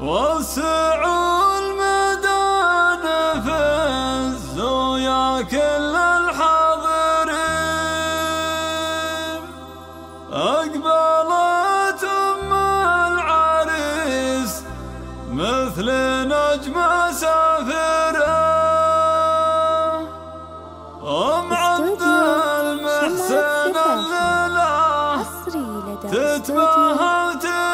وسعوا الميدان فزوا يا كل الحاضرين، أقبلت أم العريس مثل نجمة سافرة، أم عبد المحسن الليلة تتباهى وتزين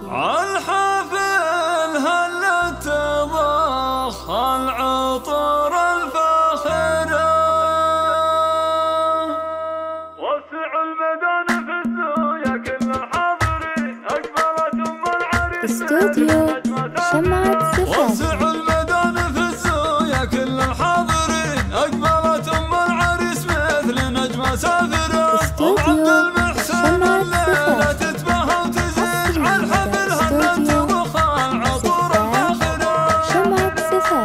عالحافل هلت تضخ العطر الفاخرة، وسعوا الميدان فزوا يا كل الحاضرين، أقبلت أم العريس استوديو شمعة سفافي. وسعوا الميدان فزوا يا كل الحاضرين، أقبلت أم العريس مثل نجمة سافرة، أم عبد المحسن الليلة تتباهى وتزين عالحفل هلت تضخ العطور الفاخرة،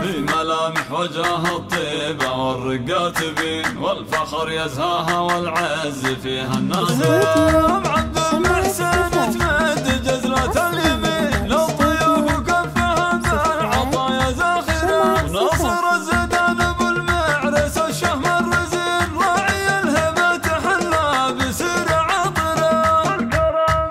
في ملامح وجهها الطيبة والرقة تبين، والفخر يزهاها والعز فيها الناظرة، أم عبد المحسن تمد جزرة اليمين للضيوف وكفها بالعطايا زاخرة، وناصر الزدان بالمعرس الشهم الرزين، راعي الهبة تحلى بسر عطرة،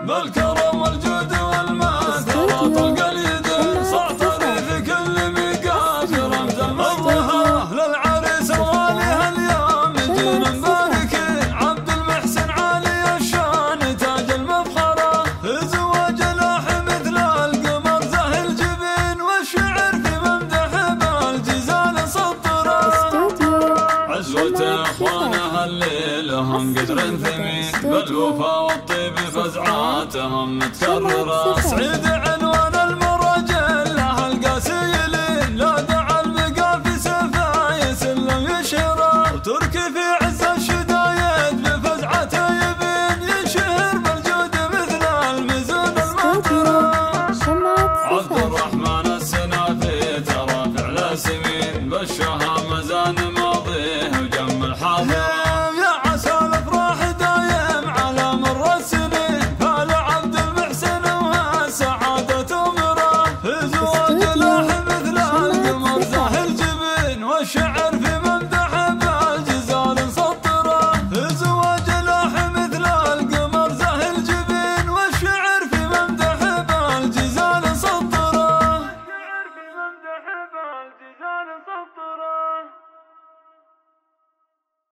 بالكرم والجود والماثرة طلق اليدين، صعطري في كل ميقات رمز المظهر للعريس الغالي اليوم جينا مباركين، عبد المحسن عالي الشان تاج المفخرة، زواج لاح مثل القمر زاهي الجبين، والشعر في ممدح بالجزال سطره، عزوة اخوانها الليل هم قدر ثمين، بالوفا والطيب فزعاتهم متكررة، سعيد